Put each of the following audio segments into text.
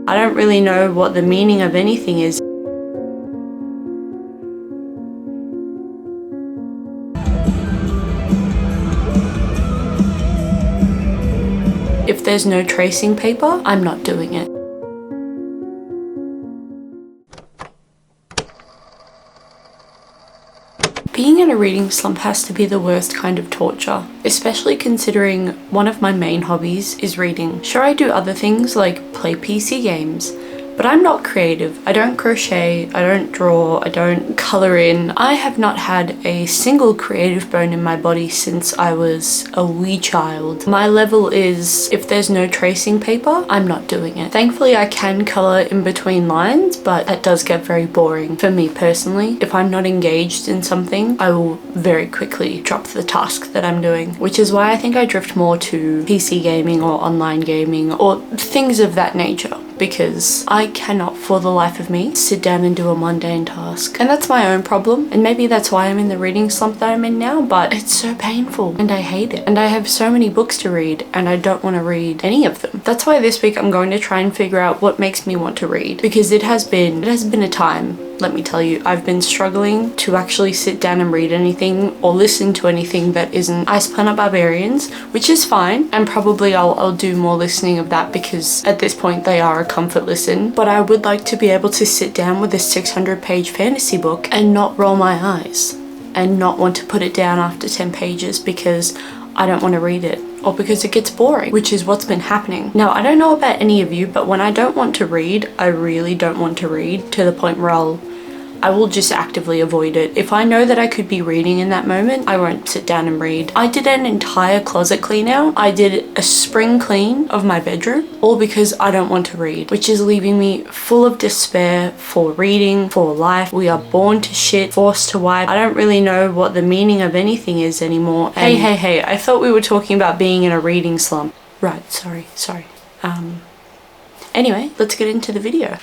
I don't really know what the meaning of anything is. If there's no tracing paper, I'm not doing it. Being in a reading slump has to be the worst kind of torture, especially considering one of my main hobbies is reading. Sure, I do other things like play PC games, but I'm not creative. I don't crochet, I don't draw, I don't color in. I have not had a single creative bone in my body since I was a wee child. My level is, if there's no tracing paper, I'm not doing it. Thankfully, I can color in between lines, but that does get very boring for me personally. If I'm not engaged in something, I will very quickly drop the task that I'm doing, which is why I think I drift more to PC gaming or online gaming or things of that nature, because I cannot for the life of me sit down and do a mundane task. And that's my own problem, and maybe that's why I'm in the reading slump that I'm in now, but it's so painful and I hate it. And I have so many books to read and I don't want to read any of them. That's why this week I'm going to try and figure out what makes me want to read, because it has been a time. Let me tell you, I've been struggling to actually sit down and read anything or listen to anything that isn't Ice Planet Barbarians, which is fine, and probably I'll do more listening of that because at this point they are a comfort listen. But I would like to be able to sit down with a 600-page fantasy book and not roll my eyes and not want to put it down after 10 pages because I don't want to read it, or because it gets boring, which is what's been happening. Now, I don't know about any of you, but when I don't want to read, I really don't want to read, to the point where I will just actively avoid it. If I know that I could be reading in that moment, I won't sit down and read. I did an entire closet clean out. I did a spring clean of my bedroom, all because I don't want to read, which is leaving me full of despair for reading, for life. We are born to shit, forced to wipe. I don't really know what the meaning of anything is anymore. Hey, I thought we were talking about being in a reading slump. Right, sorry. Anyway, let's get into the video.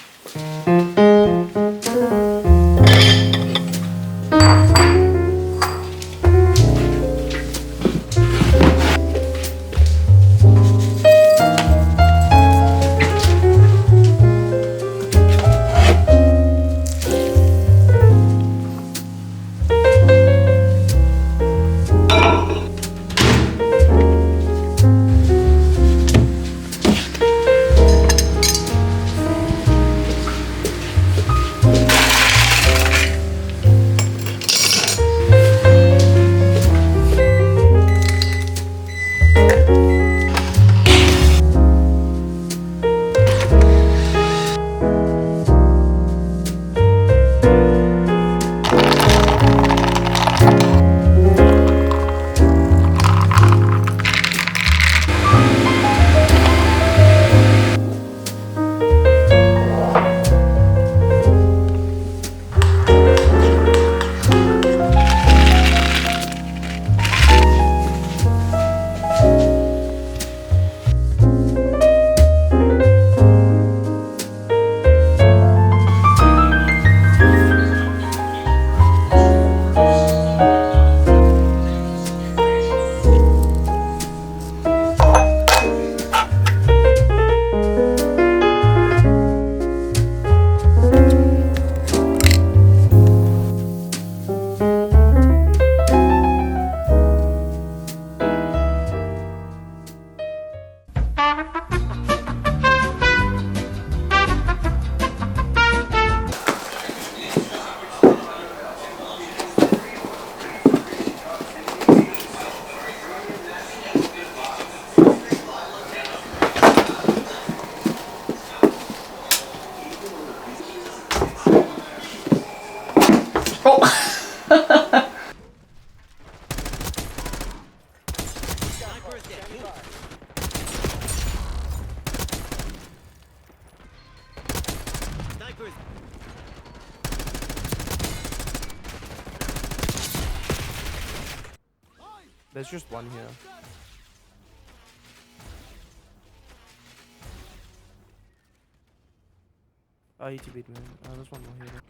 There's just one here. Oh, you beat me. Oh, there's one more here.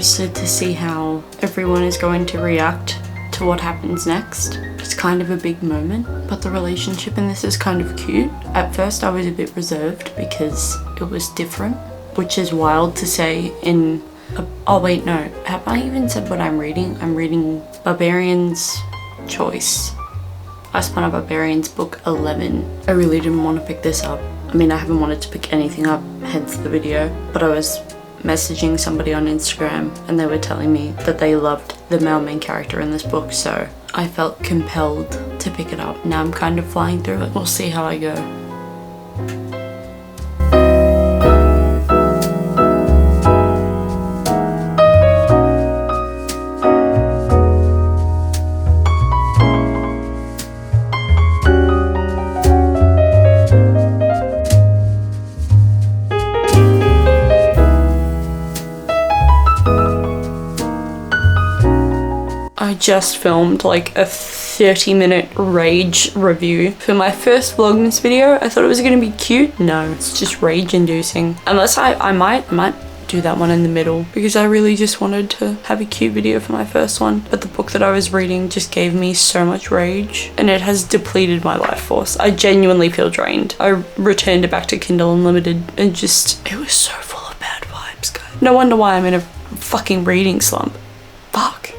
interested to see how everyone is going to react to what happens next. It's kind of a big moment, but the relationship in this is kind of cute. At first I was a bit reserved because it was different, which is wild to say in oh wait, no, have I even said what I'm reading? I'm reading Barbarian's Choice. I spun up Barbarian's book 11. I really didn't want to pick this up. I mean, I haven't wanted to pick anything up, hence the video, but I was messaging somebody on Instagram and they were telling me that they loved the male main character in this book, so I felt compelled to pick it up. Now I'm kind of flying through it. We'll see how I go. I just filmed like a 30-minute rage review for my first Vlogmas video. I thought it was gonna be cute. No, it's just rage inducing. Unless I might do that one in the middle because I really just wanted to have a cute video for my first one. But the book that I was reading just gave me so much rage and it has depleted my life force. I genuinely feel drained. I returned it back to Kindle Unlimited and just, it was so full of bad vibes, guys. No wonder why I'm in a fucking reading slump. Fuck.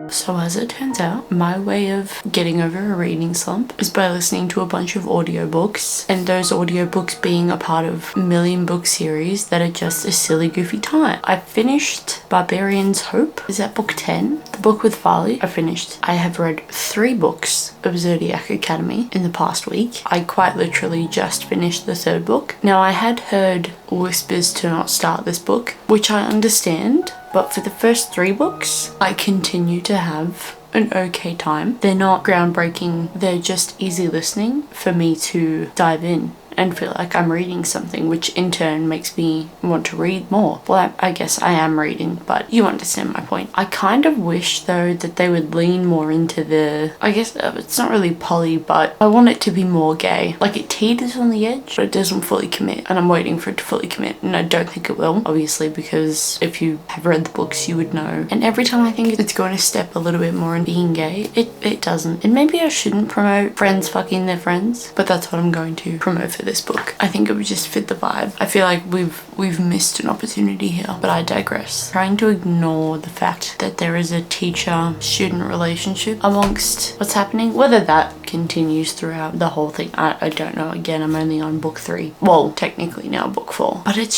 So as it turns out, my way of getting over a reading slump is by listening to a bunch of audiobooks, and those audiobooks being a part of a million book series that are just a silly goofy time. I finished Barbarian's Hope. Is that book 10? The book with Farley. I finished. I have read 3 books of Zodiac Academy in the past week. I quite literally just finished the 3rd book. Now I had heard whispers to not start this book, which I understand. But for the first 3 books, I continue to have an okay time. They're not groundbreaking, they're just easy listening for me to dive in and feel like I'm reading something, which in turn makes me want to read more. Well, I guess I am reading, but you understand my point. I kind of wish though that they would lean more into the, I guess it's not really poly, but I want it to be more gay. Like it teeters on the edge, but it doesn't fully commit, and I'm waiting for it to fully commit, and I don't think it will, obviously, because if you have read the books you would know. And every time I think it's going to step a little bit more in being gay, it doesn't. And maybe I shouldn't promote friends fucking their friends, but that's what I'm going to promote for this book. I think it would just fit the vibe. I feel like we've missed an opportunity here, but I digress. Trying to ignore the fact that there is a teacher-student relationship amongst what's happening, whether that continues throughout the whole thing, I don't know. Again, I'm only on book 3. Well, technically now book 4. But it's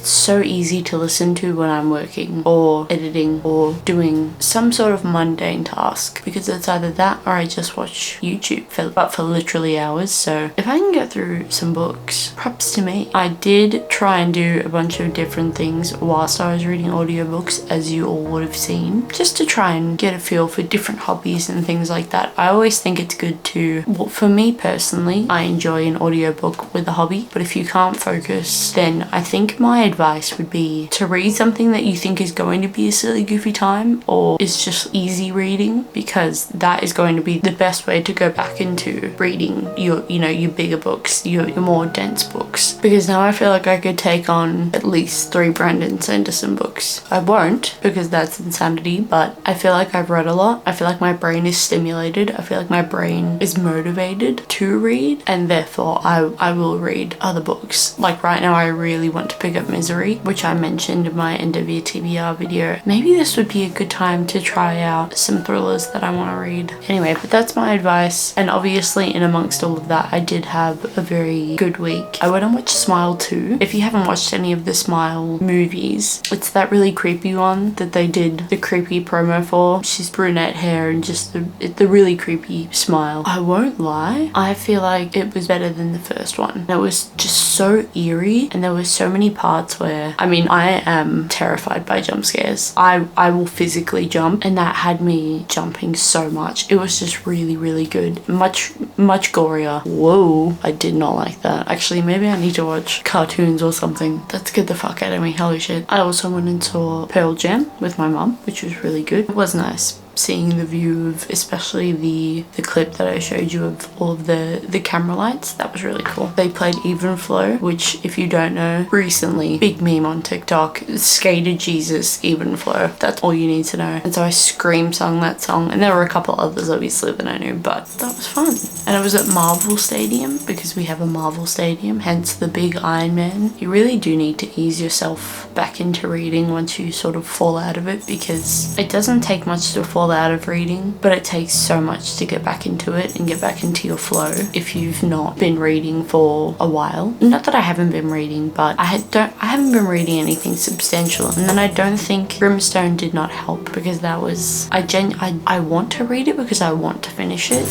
so easy to listen to when I'm working or editing or doing some sort of mundane task, because it's either that or I just watch YouTube for literally hours. So if I can get through some books, props to me. I did try and do a bunch of different things whilst I was reading audiobooks, as you all would have seen, just to try and get a feel for different hobbies and things like that. I always think it's good to, well, for me personally, I enjoy an audiobook with a hobby, but if you can't focus, then I think my advice would be to read something that you think is going to be a silly goofy time or is just easy reading, because that is going to be the best way to go back into reading your, you know, your bigger books, your more dense books. Because now I feel like I could take on at least 3 Brandon Sanderson books. I won't, because that's insanity, but I feel like I've read a lot. I feel like my brain is stimulated. I feel like my brain is motivated to read, and therefore I will read other books. Like right now I really want to pick up Misery, which I mentioned in my end of year TBR video. Maybe this would be a good time to try out some thrillers that I want to read. Anyway, but that's my advice, and obviously in amongst all of that I did have a very good week. I went and watched Smile 2. If you haven't watched any of the Smile movies, it's that really creepy one that they did the creepy promo for. She's brunette hair and just the really creepy smile. I won't lie, I feel like it was better than the first one. It was just so eerie, and there were so many parts where, I mean, I am terrified by jump scares. I will physically jump, and that had me jumping so much. It was just really, really good. Much gorier. Whoa, I did not like that. Actually, maybe I need to watch cartoons or something. That scared the fuck out of me. Holy shit. I also went and saw Pearl Jam with my mum, which was really good. It was nice seeing the view of, especially the clip that I showed you of all of the camera lights. That was really cool. They played Even Flow, which, if you don't know, recently, big meme on TikTok, Skater Jesus Even Flow. That's all you need to know. And so I scream sung that song, and there were a couple others obviously that I knew, but that was fun. And it was at Marvel Stadium, because we have a Marvel Stadium, hence the big Iron Man. You really do need to ease yourself back into reading once you sort of fall out of it, because it doesn't take much to fall out of reading, but it takes so much to get back into it and get back into your flow if you've not been reading for a while. Not that I haven't been reading, but I haven't been reading anything substantial, and then I don't think Brimstone did not help, because that was, I want to read it because I want to finish it,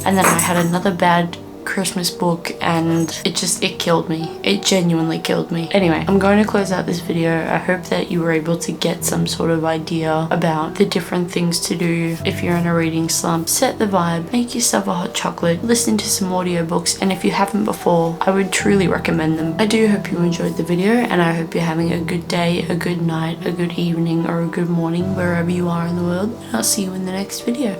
and then I had another bad Christmas book and it killed me. It genuinely killed me. Anyway, I'm going to close out this video. I hope that you were able to get some sort of idea about the different things to do if you're in a reading slump. Set the vibe, make yourself a hot chocolate, listen to some audiobooks, and if you haven't before, I would truly recommend them. I do hope you enjoyed the video, and I hope you're having a good day, a good night, a good evening, or a good morning wherever you are in the world, and I'll see you in the next video.